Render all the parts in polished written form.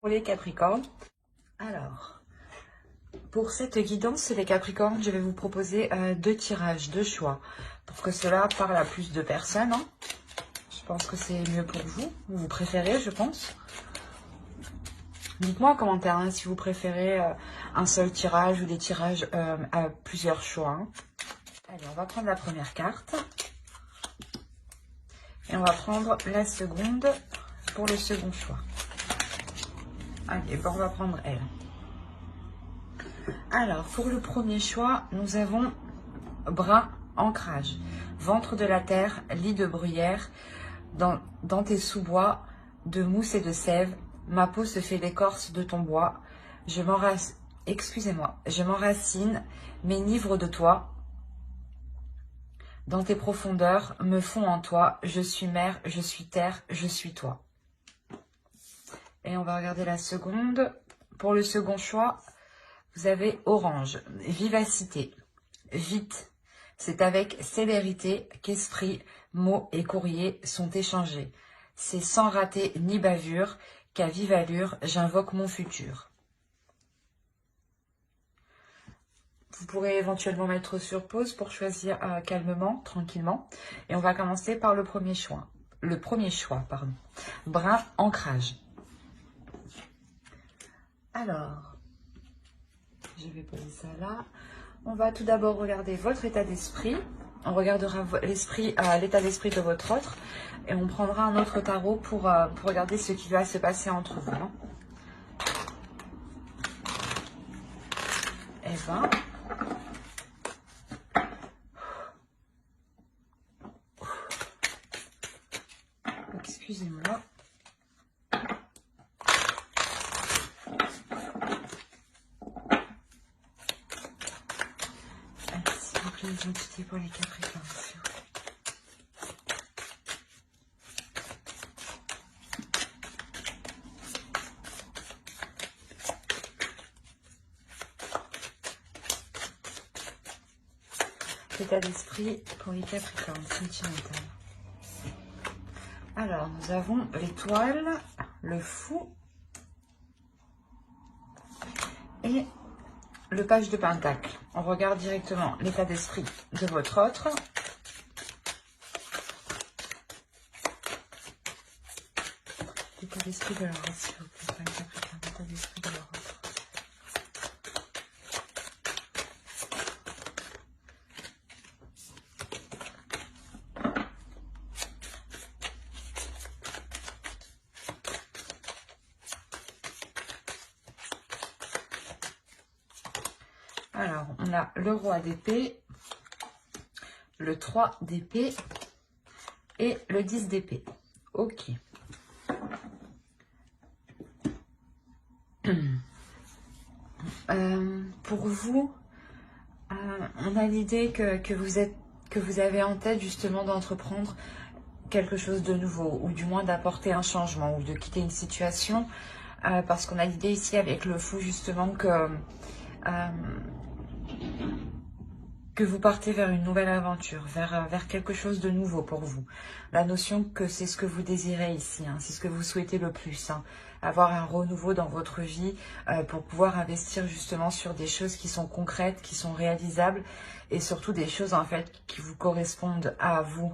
Pour les Capricornes, alors, pour cette guidance, les Capricornes, je vais vous proposer deux tirages, deux choix, pour que cela parle à plus de personnes. Hein. Je pense que c'est mieux pour vous. Vous préférez, je pense. Dites-moi en commentaire hein, si vous préférez un seul tirage ou des tirages à plusieurs choix. Hein. Allez, on va prendre la première carte. Et on va prendre la seconde pour le second choix. Allez, bon, on va prendre elle. Alors, pour le premier choix, nous avons bras, ancrage, ventre de la terre, lit de bruyère, dans tes sous-bois, de mousse et de sève, ma peau se fait l'écorce de ton bois, je m'enracine, m'enivre de toi, dans tes profondeurs, me fond en toi, je suis mer, je suis terre, je suis toi. Et on va regarder la seconde. Pour le second choix, vous avez orange, vivacité, vite. C'est avec célérité qu'esprit, mots et courriers sont échangés. C'est sans rater ni bavure qu'à vive allure j'invoque mon futur. Vous pourrez éventuellement mettre sur pause pour choisir calmement, tranquillement. Et on va commencer par le premier choix. Brun, ancrage. Alors, je vais poser ça là. On va tout d'abord regarder votre état d'esprit. On regardera l'état d'esprit de votre autre. Et on prendra un autre tarot pour regarder ce qui va se passer entre vous. Hein. Eh ben... Excusez-moi. S'il vous plaît, les entités pour les Capricornes. L'état d'esprit pour les Capricornes sentimental. Alors, nous avons l'étoile, le fou et le page de pentacle. On regarde directement l'état d'esprit de votre autre. L'état d'esprit de leur autre, s'il vous plaît, pas les Capricornes, l'état d'esprit de leur autre. Alors, on a le roi d'épée, le 3 d'épée et le 10 d'épée. Ok. Pour vous, on a l'idée que vous avez en tête justement d'entreprendre quelque chose de nouveau, ou du moins d'apporter un changement, ou de quitter une situation, parce qu'on a l'idée ici avec le fou justement que vous partez vers une nouvelle aventure, vers quelque chose de nouveau pour vous. La notion que c'est ce que vous désirez ici, hein, c'est ce que vous souhaitez le plus, hein, avoir un renouveau dans votre vie pour pouvoir investir justement sur des choses qui sont concrètes, qui sont réalisables et surtout des choses en fait qui vous correspondent à vous.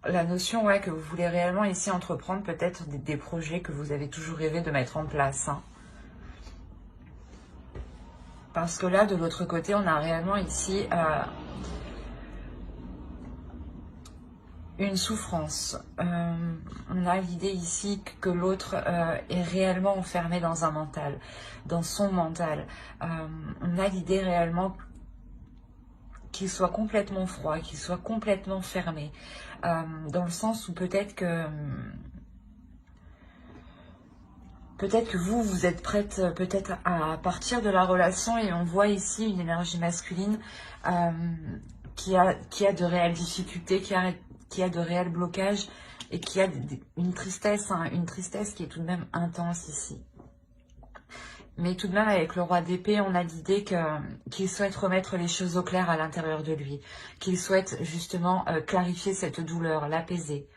La notion ouais, que vous voulez réellement ici entreprendre peut-être des projets que vous avez toujours rêvé de mettre en place. Hein. Parce que là, de l'autre côté, on a réellement ici une souffrance. On a l'idée ici que l'autre est réellement enfermé dans un mental, dans son mental. On a l'idée réellement qu'il soit complètement froid, qu'il soit complètement fermé. Dans le sens où peut-être que vous êtes prête peut-être à partir de la relation et on voit ici une énergie masculine qui a de réelles difficultés, qui a de réels blocages et qui a une tristesse qui est tout de même intense ici. Mais tout de même, avec le roi d'épée, on a l'idée qu'il souhaite remettre les choses au clair à l'intérieur de lui, qu'il souhaite justement clarifier cette douleur, l'apaiser.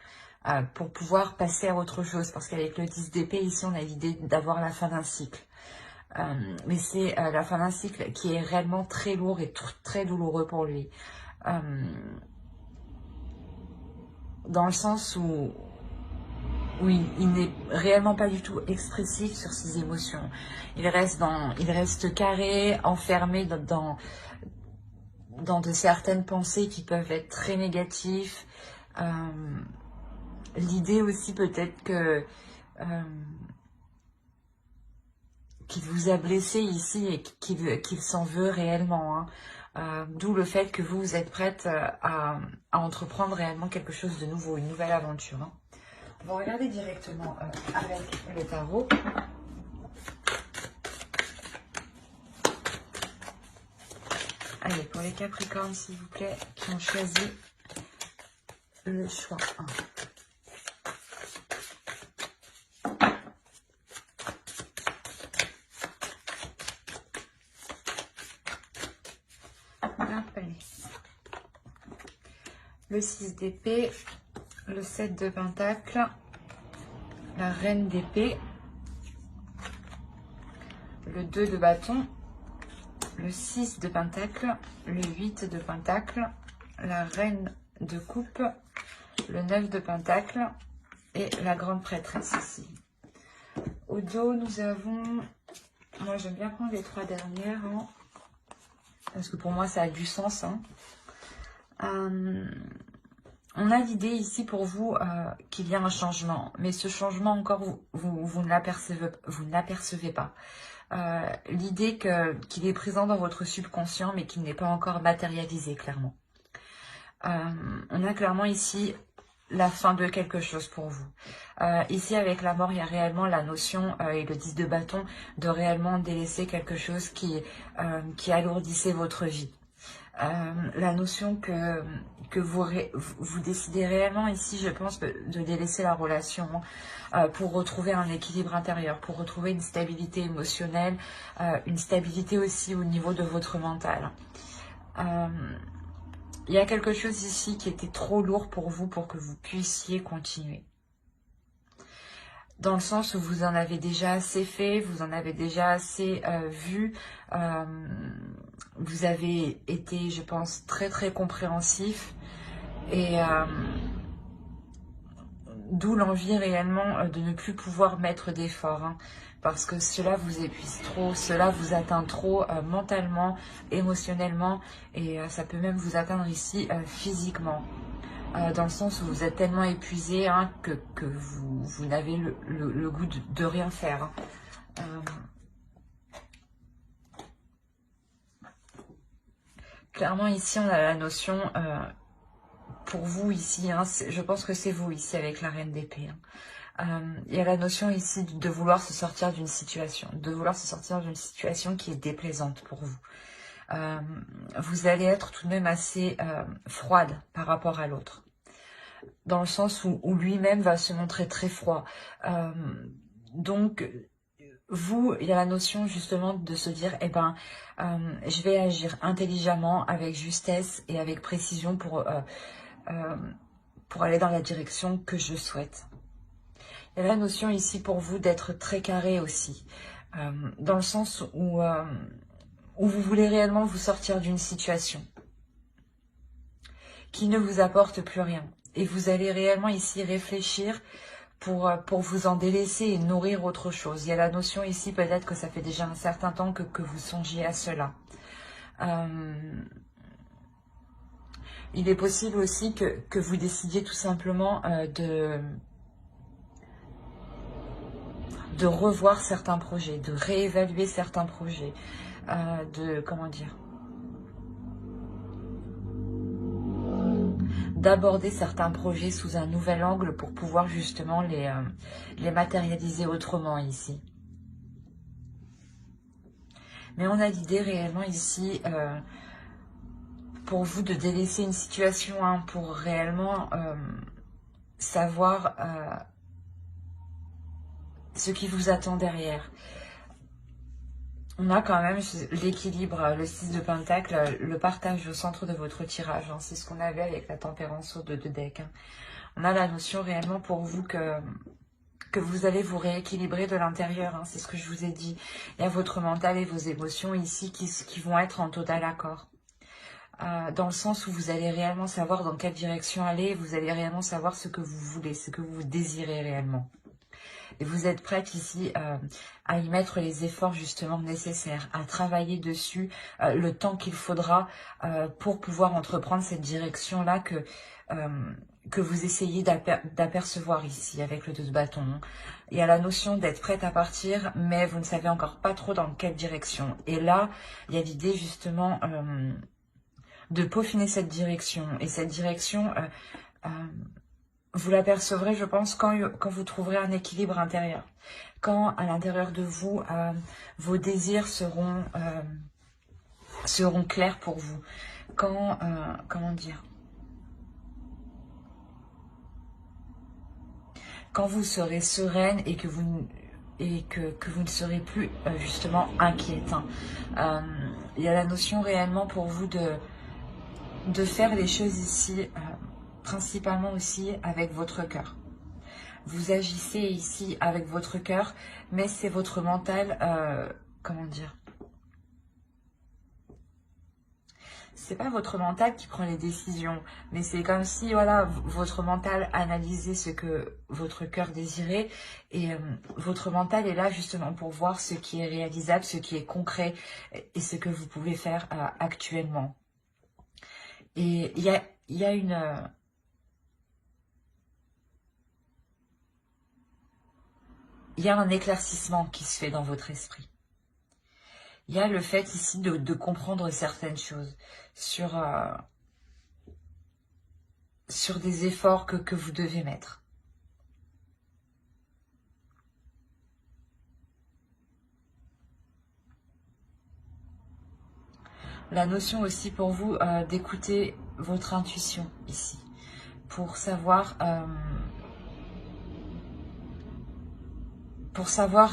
pour pouvoir passer à autre chose. Parce qu'avec le 10 d'épée, ici, on a l'idée d'avoir la fin d'un cycle. Mais c'est la fin d'un cycle qui est réellement très lourd et très douloureux pour lui. Dans le sens où oui, il n'est réellement pas du tout expressif sur ses émotions. Il reste carré, enfermé dans de certaines pensées qui peuvent être très négatives. L'idée aussi peut-être que qu'il vous a blessé ici et qu'il s'en veut réellement. Hein. D'où le fait que vous êtes prête à entreprendre réellement quelque chose de nouveau, une nouvelle aventure. Hein. On va regarder directement avec le tarot. Allez, pour les Capricornes, s'il vous plaît, qui ont choisi le choix 1. Le 6 d'épée, le 7 de pentacle, la reine d'épée, le 2 de bâton, le 6 de pentacle, le 8 de pentacle, la reine de coupe, le 9 de pentacle et la grande prêtresse ici. Au dos, nous avons... Moi, j'aime bien prendre les 3 dernières, hein, parce que pour moi, ça a du sens. Hein. On a l'idée ici pour vous qu'il y a un changement, mais ce changement encore, vous ne l'apercevez pas. L'idée qu'il est présent dans votre subconscient, mais qu'il n'est pas encore matérialisé, clairement. On a clairement ici la fin de quelque chose pour vous. Ici, avec la mort, il y a réellement la notion, et le 10 de bâton, de réellement délaisser quelque chose qui alourdissait votre vie. La notion que vous décidez réellement ici, je pense, de délaisser la relation pour retrouver un équilibre intérieur, pour retrouver une stabilité émotionnelle, une stabilité aussi au niveau de votre mental. Il y a quelque chose ici qui était trop lourd pour vous pour que vous puissiez continuer. Dans le sens où vous en avez déjà assez fait, vous en avez déjà assez vu. Vous avez été, je pense, très très compréhensif. Et d'où l'envie réellement de ne plus pouvoir mettre d'efforts. Hein, parce que cela vous épuise trop, cela vous atteint trop mentalement, émotionnellement. Et ça peut même vous atteindre ici physiquement. Dans le sens où vous êtes tellement épuisé hein, que vous n'avez le goût de rien faire. Clairement ici on a la notion, pour vous ici, hein, je pense que c'est vous ici avec la reine d'épée. Hein. Il y a la notion ici de vouloir se sortir d'une situation, qui est déplaisante pour vous. Vous allez être tout de même assez froide par rapport à l'autre. Dans le sens où lui-même va se montrer très froid. Donc, vous, il y a la notion justement de se dire, eh ben, je vais agir intelligemment, avec justesse et avec précision pour aller dans la direction que je souhaite. Il y a la notion ici pour vous d'être très carré aussi. Dans le sens où vous voulez réellement vous sortir d'une situation qui ne vous apporte plus rien. Et vous allez réellement ici réfléchir pour vous en délaisser et nourrir autre chose. Il y a la notion ici, peut-être que ça fait déjà un certain temps que vous songiez à cela. Il est possible aussi que vous décidiez tout simplement de revoir certains projets, de réévaluer certains projets, d'aborder certains projets sous un nouvel angle pour pouvoir justement les matérialiser autrement ici. Mais on a l'idée réellement ici pour vous de délaisser une situation hein, pour réellement savoir ce qui vous attend derrière. On a quand même l'équilibre, le 6 de pentacle, le partage au centre de votre tirage. Hein. C'est ce qu'on avait avec la tempérance au 2 de deck. Hein. On a la notion réellement pour vous que vous allez vous rééquilibrer de l'intérieur, hein, c'est ce que je vous ai dit. Il y a votre mental et vos émotions ici qui vont être en total accord. Dans le sens où vous allez réellement savoir dans quelle direction aller, vous allez réellement savoir ce que vous voulez, ce que vous désirez réellement. Et vous êtes prête ici à y mettre les efforts justement nécessaires, à travailler dessus le temps qu'il faudra pour pouvoir entreprendre cette direction-là que vous essayez d'apercevoir ici avec le 2 de bâton. Il y a la notion d'être prête à partir, mais vous ne savez encore pas trop dans quelle direction. Et là, il y a l'idée justement de peaufiner cette direction. Et cette direction... vous l'apercevrez, je pense, quand vous trouverez un équilibre intérieur. Quand, à l'intérieur de vous, vos désirs seront clairs pour vous. Quand, comment dire, quand vous serez sereine et que vous ne serez plus, justement, inquiète. Il y a la notion réellement pour vous de faire les choses ici... principalement aussi avec votre cœur. Vous agissez ici avec votre cœur, mais c'est votre mental, comment dire, c'est pas votre mental qui prend les décisions, mais c'est comme si, voilà, votre mental analysait ce que votre cœur désirait, et votre mental est là justement pour voir ce qui est réalisable, ce qui est concret, et ce que vous pouvez faire actuellement. Et il y a une... il y a un éclaircissement qui se fait dans votre esprit. Il y a le fait ici de comprendre certaines choses sur des efforts que vous devez mettre. La notion aussi pour vous d'écouter votre intuition ici, pour savoir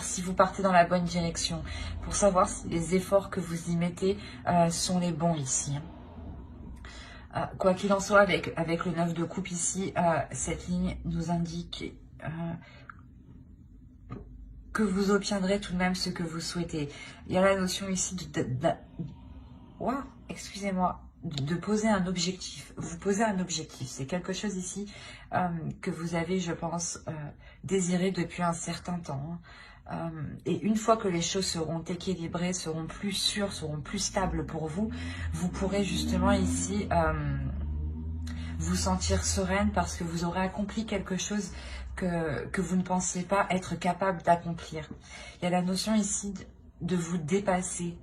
si vous partez dans la bonne direction, pour savoir si les efforts que vous y mettez sont les bons ici. Quoi qu'il en soit, avec le 9 de coupe ici, cette ligne nous indique que vous obtiendrez tout de même ce que vous souhaitez. Il y a la notion ici excusez-moi, de poser un objectif. Vous posez un objectif. C'est quelque chose ici que vous avez, je pense, désiré depuis un certain temps. Et une fois que les choses seront équilibrées, seront plus sûres, seront plus stables pour vous, vous pourrez justement ici vous sentir sereine parce que vous aurez accompli quelque chose que vous ne pensez pas être capable d'accomplir. Il y a la notion ici de vous dépasser.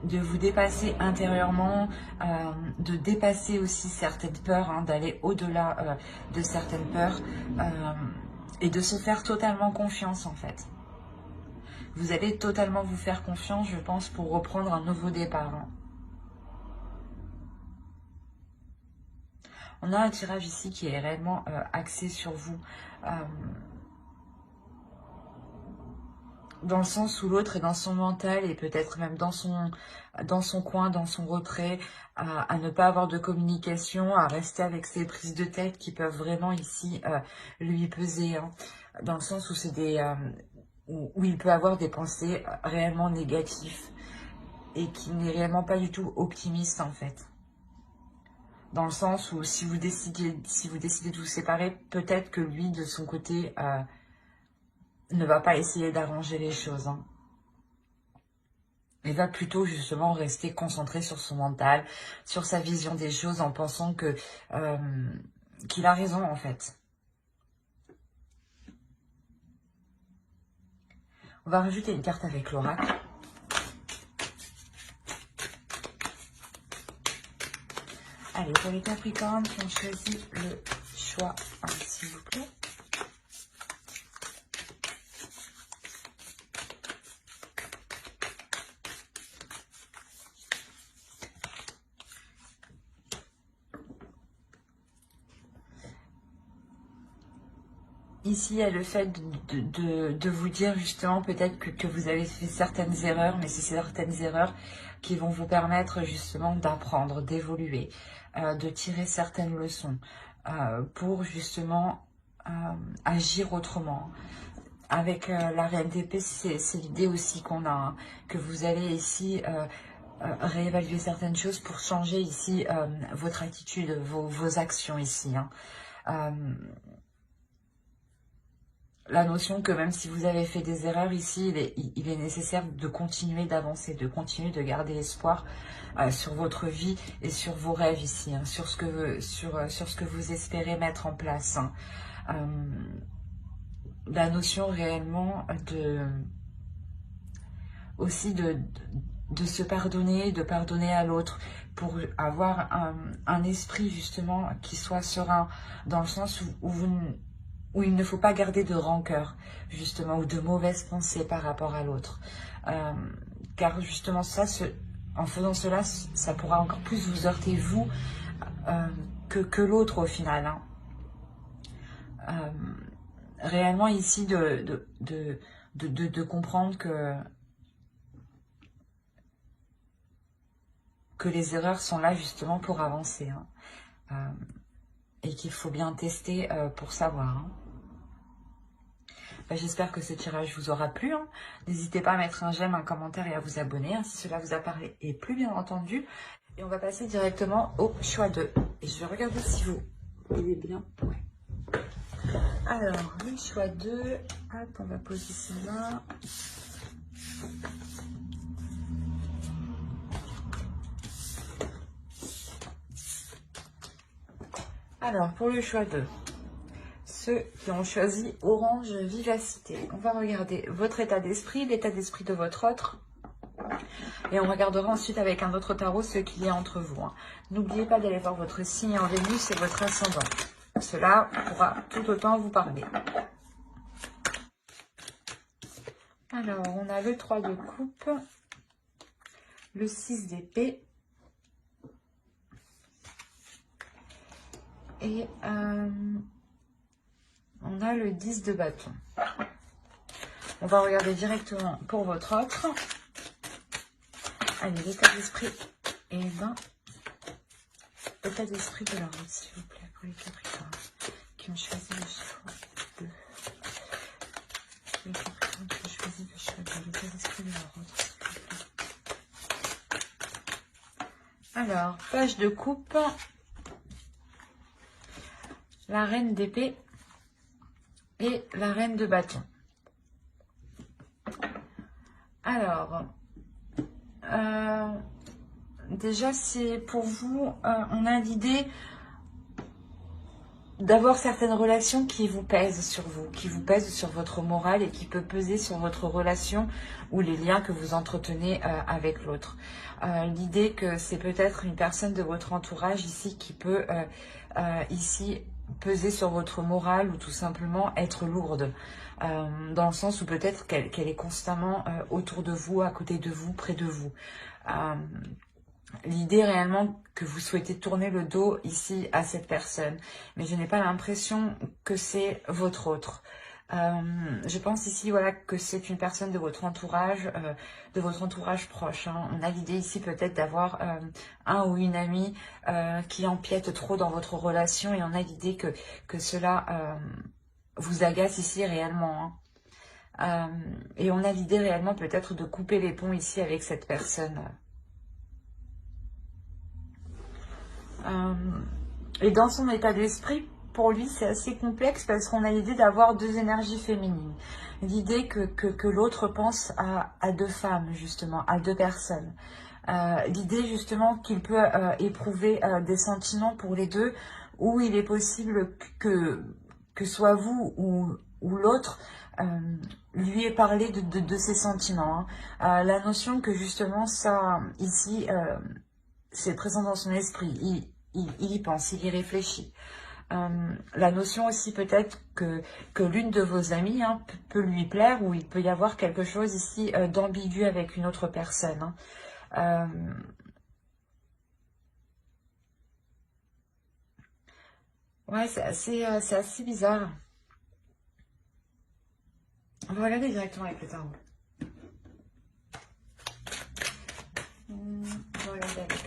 De vous dépasser intérieurement, de dépasser aussi certaines peurs, d'aller au-delà de certaines peurs et de se faire totalement confiance en fait. Vous allez totalement vous faire confiance, je pense, pour reprendre un nouveau départ. On a un tirage ici qui est réellement axé sur vous. Dans le sens où l'autre est dans son mental et peut-être même dans son coin, dans son retrait, à ne pas avoir de communication, à rester avec ses prises de tête qui peuvent vraiment ici lui peser. Dans le sens où c'est où il peut avoir des pensées réellement négatives et qui n'est réellement pas du tout optimiste en fait. Dans le sens où si vous décidez de vous séparer, peut-être que lui de son côté ne va pas essayer d'arranger les choses. Il va plutôt justement rester concentré sur son mental, sur sa vision des choses en pensant qu'il a raison en fait. On va rajouter une carte avec l'oracle. Allez, pour les Capricornes qui ont choisi le choix 1, s'il vous plaît. Ici, il y a le fait de vous dire justement peut-être que vous avez fait certaines erreurs, mais c'est certaines erreurs qui vont vous permettre justement d'apprendre, d'évoluer, de tirer certaines leçons. pour justement agir autrement. Avec la reine d'épée, c'est l'idée aussi qu'on a, hein, que vous allez ici réévaluer certaines choses pour changer ici votre attitude, vos actions ici. Hein. La notion que même si vous avez fait des erreurs ici, il est nécessaire de continuer d'avancer, de continuer de garder espoir sur votre vie et sur vos rêves ici, hein, sur ce que vous espérez mettre en place. Hein. La notion réellement aussi de se pardonner, de pardonner à l'autre pour avoir un esprit justement qui soit serein, dans le sens où il ne faut pas garder de rancœur justement ou de mauvaises pensées par rapport à l'autre. Car justement ça, en faisant cela, ça pourra encore plus vous heurter vous que l'autre au final. Hein. Réellement ici de comprendre que les erreurs sont là justement pour avancer, hein. Et qu'il faut bien tester pour savoir. Hein. J'espère que ce tirage vous aura plu. Hein. N'hésitez pas à mettre un j'aime, un commentaire et à vous abonner hein, si cela vous a parlé et plus bien entendu. Et on va passer directement au choix 2. Et je vais regarder si il est bien. Ouais. Alors, le choix 2, hop, on va poser cela. Alors, pour le choix 2, ceux qui ont choisi Orange Vivacité, on va regarder votre état d'esprit, l'état d'esprit de votre autre. Et on regardera ensuite avec un autre tarot ce qu'il y a entre vous. Hein. N'oubliez pas d'aller voir votre signe en Vénus et votre ascendant. Cela pourra tout autant vous parler. Alors, on a le 3 de coupe, le 6 d'épée et on a le 10 de bâton. On va regarder directement pour votre autre. Allez, l'état d'esprit et l'état d'esprit de leur autre, s'il vous plaît, pour les Capricornes qui ont choisi le choix 2. Les Capricornes qui ont choisi le choix 2, l'état d'esprit de leur autre, s'il vous plaît. Alors, page de coupe, la reine d'épée et la reine de bâton. Alors, déjà, c'est pour vous, on a l'idée d'avoir certaines relations qui vous pèsent sur vous, qui vous pèsent sur votre morale et qui peut peser sur votre relation ou les liens que vous entretenez avec l'autre. L'idée que c'est peut-être une personne de votre entourage ici qui peut ici peser sur votre morale ou tout simplement être lourde. Dans le sens où peut-être qu'elle est constamment autour de vous, à côté de vous, près de vous. L'idée réellement que vous souhaitez tourner le dos ici à cette personne, mais je n'ai pas l'impression que c'est votre autre. Je pense ici voilà que c'est une personne de votre entourage proche. Hein. On a l'idée ici peut-être d'avoir un ou une amie qui empiète trop dans votre relation et on a l'idée que cela vous agace ici réellement. Hein. Et on a l'idée réellement peut-être de couper les ponts ici avec cette personne. Et dans son état d'esprit, pour lui, c'est assez complexe parce qu'on a l'idée d'avoir deux énergies féminines. L'idée que l'autre pense à deux femmes, justement, à deux personnes. L'idée, justement, qu'il peut éprouver des sentiments pour les deux, où il est possible que soit vous ou l'autre lui ait parlé de ses sentiments. Hein. La notion que, justement, ça, ici, c'est présent dans son esprit. Il y pense, il y réfléchit. La notion aussi peut-être que l'une de vos amies hein, peut lui plaire ou il peut y avoir quelque chose ici d'ambigu avec une autre personne. Hein. Ouais, c'est assez bizarre. On va regarder directement avec le tarot. On va regarder avec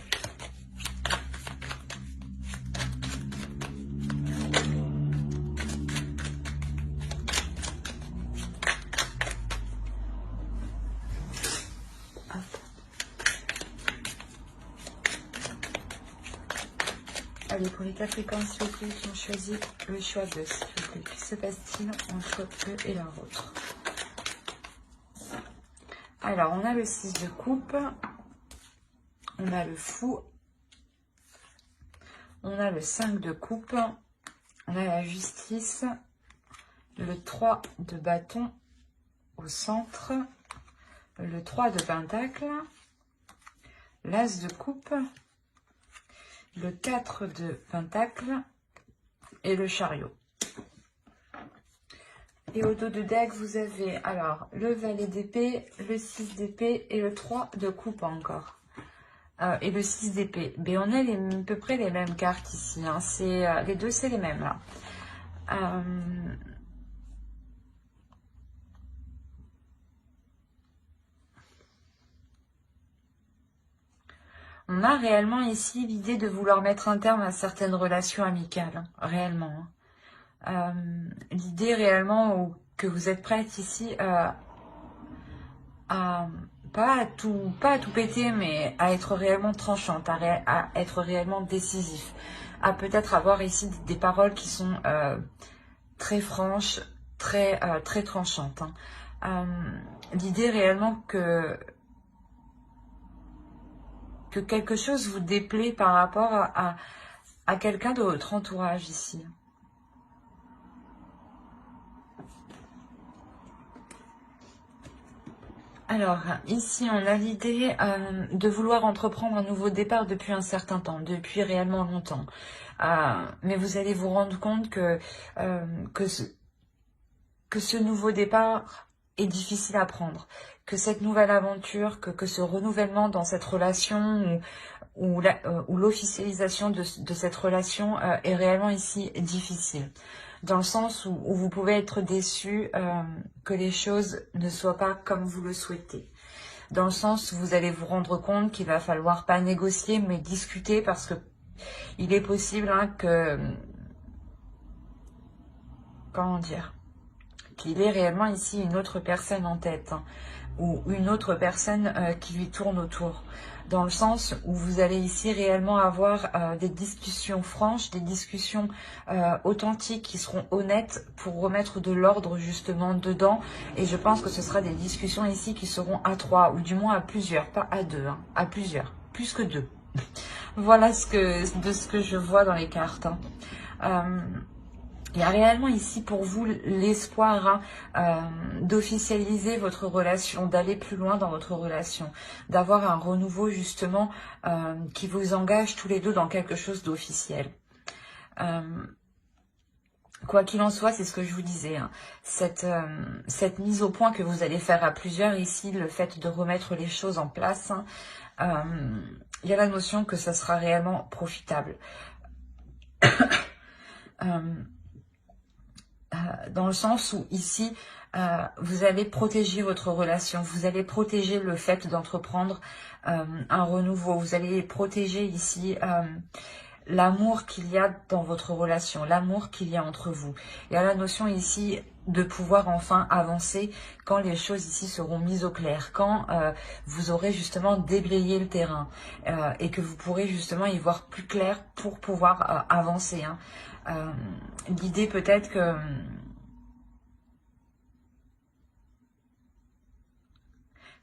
Allez, pour les Capricornes, s'il vous plaît, qui ont choisi le choix 2, s'il vous plaît. Que se passe-t-il entre eux et leur autre? Alors, on a le 6 de coupe. On a le fou. On a le 5 de coupe. On a la justice. Le 3 de bâton au centre. Le 3 de pentacle. L'as de coupe. Le 4 de pentacle. Et le chariot. Et au dos de deck, vous avez alors le valet d'épée, le 6 d'épée et le 3 de coupe encore. Et le 6 d'épée. Mais on a à peu près les mêmes cartes ici. Hein. Les deux, c'est les mêmes là. On a réellement ici l'idée de vouloir mettre un terme à certaines relations amicales. Hein, réellement. Hein. L'idée réellement que vous êtes prête ici à pas à tout péter, mais à être réellement tranchante, à être réellement décisif, à peut-être avoir ici des paroles qui sont très franches, très tranchantes. Hein. L'idée réellement que quelque chose vous déplaît par rapport à quelqu'un de votre entourage ici. Alors, ici, on a l'idée de vouloir entreprendre un nouveau départ depuis un certain temps, depuis réellement longtemps. Mais vous allez vous rendre compte que ce nouveau départ est difficile à prendre, que cette nouvelle aventure, que ce renouvellement dans cette relation ou l'officialisation de cette relation est réellement ici difficile. Dans le sens où vous pouvez être déçu que les choses ne soient pas comme vous le souhaitez. Dans le sens où vous allez vous rendre compte qu'il va falloir pas négocier, mais discuter, parce que il est possible hein, que... Comment dire, qu'il ait réellement ici une autre personne en tête, hein, ou une autre personne qui lui tourne autour. Dans le sens où vous allez ici réellement avoir des discussions franches, des discussions authentiques qui seront honnêtes pour remettre de l'ordre justement dedans. Et je pense que ce sera des discussions ici qui seront à 3 ou du moins à plusieurs, pas à 2, hein, à plusieurs, plus que 2. Voilà ce que je vois dans les cartes. Hein. Il y a réellement ici pour vous l'espoir hein, d'officialiser votre relation, d'aller plus loin dans votre relation, d'avoir un renouveau justement qui vous engage tous les deux dans quelque chose d'officiel. Quoi qu'il en soit, c'est ce que je vous disais, hein, cette mise au point que vous allez faire à plusieurs ici, le fait de remettre les choses en place, hein, il y a la notion que ça sera réellement profitable. Dans le sens où ici, vous allez protéger votre relation, vous allez protéger le fait d'entreprendre un renouveau, vous allez protéger ici l'amour qu'il y a dans votre relation, l'amour qu'il y a entre vous. Il y a la notion ici de pouvoir enfin avancer quand les choses ici seront mises au clair, quand vous aurez justement déblayé le terrain et que vous pourrez justement y voir plus clair pour pouvoir avancer. Hein. L'idée peut-être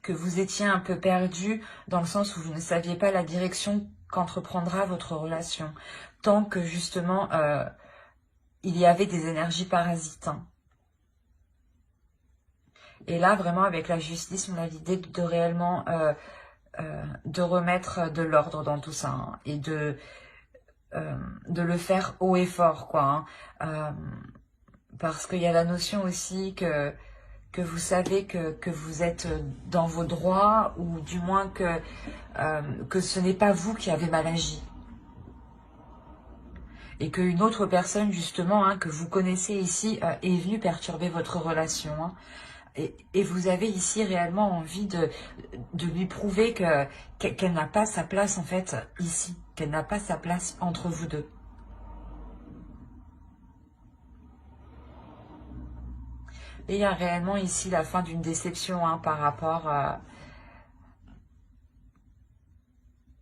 que vous étiez un peu perdu dans le sens où vous ne saviez pas la direction qu'entreprendra votre relation, tant que justement il y avait des énergies parasites. Hein. Et là, vraiment, avec la justice, on a l'idée de réellement de remettre de l'ordre dans tout ça hein, et de le faire haut et fort, quoi. Hein. Parce qu'il y a la notion aussi que vous savez que vous êtes dans vos droits, ou du moins que ce n'est pas vous qui avez mal agi. Et qu'une autre personne, justement, hein, que vous connaissez ici, est venue perturber votre relation. Hein. Et vous avez ici réellement envie de lui prouver qu'elle n'a pas sa place, en fait, ici. Qu'elle n'a pas sa place entre vous deux. Et il y a réellement ici la fin d'une déception hein, par rapport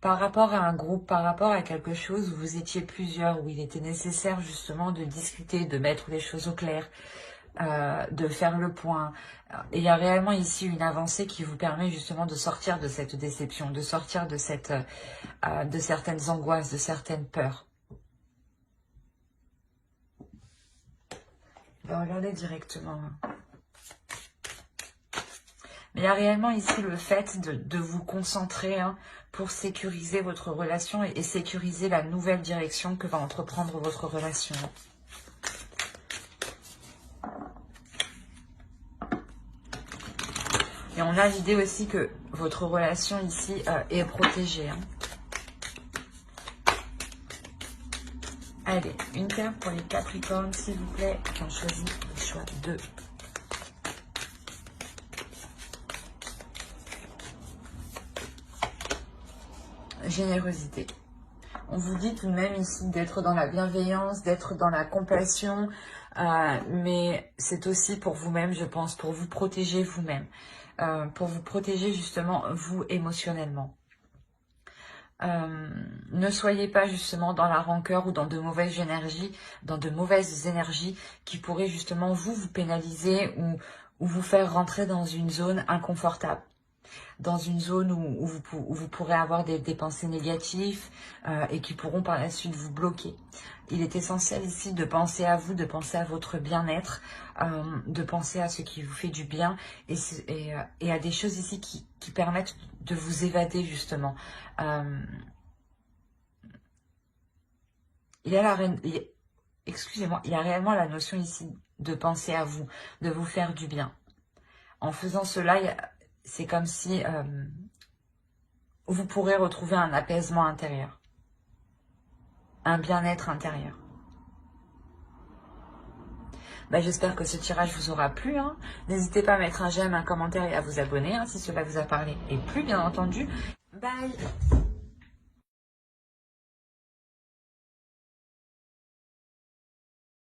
par rapport à un groupe, par rapport à quelque chose où vous étiez plusieurs, où il était nécessaire justement de discuter, de mettre les choses au clair, de faire le point. Il y a réellement ici une avancée qui vous permet justement de sortir de cette déception, de sortir de de certaines angoisses, de certaines peurs. On va regarder directement. Mais il y a réellement ici le fait de vous concentrer pour sécuriser votre relation et sécuriser la nouvelle direction que va entreprendre votre relation. Et on a l'idée aussi que votre relation ici est protégée. Allez, une carte pour les Capricornes, s'il vous plaît, qui ont choisi le choix 2. Générosité. On vous dit tout de même ici d'être dans la bienveillance, d'être dans la compassion, mais c'est aussi pour vous-même, je pense, pour vous protéger vous-même, pour vous protéger justement vous émotionnellement. Ne soyez pas justement dans la rancœur ou dans de mauvaises énergies, qui pourraient justement vous pénaliser ou vous faire rentrer dans une zone inconfortable. Dans une zone où vous pourrez avoir des pensées négatives et qui pourront par la suite vous bloquer. Il est essentiel ici de penser à vous, de penser à votre bien-être, de penser à ce qui vous fait du bien et à des choses ici qui permettent de vous évader justement. Excusez-moi, il y a réellement la notion ici de penser à vous, de vous faire du bien. En faisant cela, c'est comme si vous pourrez retrouver un apaisement intérieur, un bien-être intérieur. J'espère que ce tirage vous aura plu. N'hésitez pas à mettre un j'aime, un commentaire et à vous abonner si cela vous a parlé et plu, bien entendu. Bye!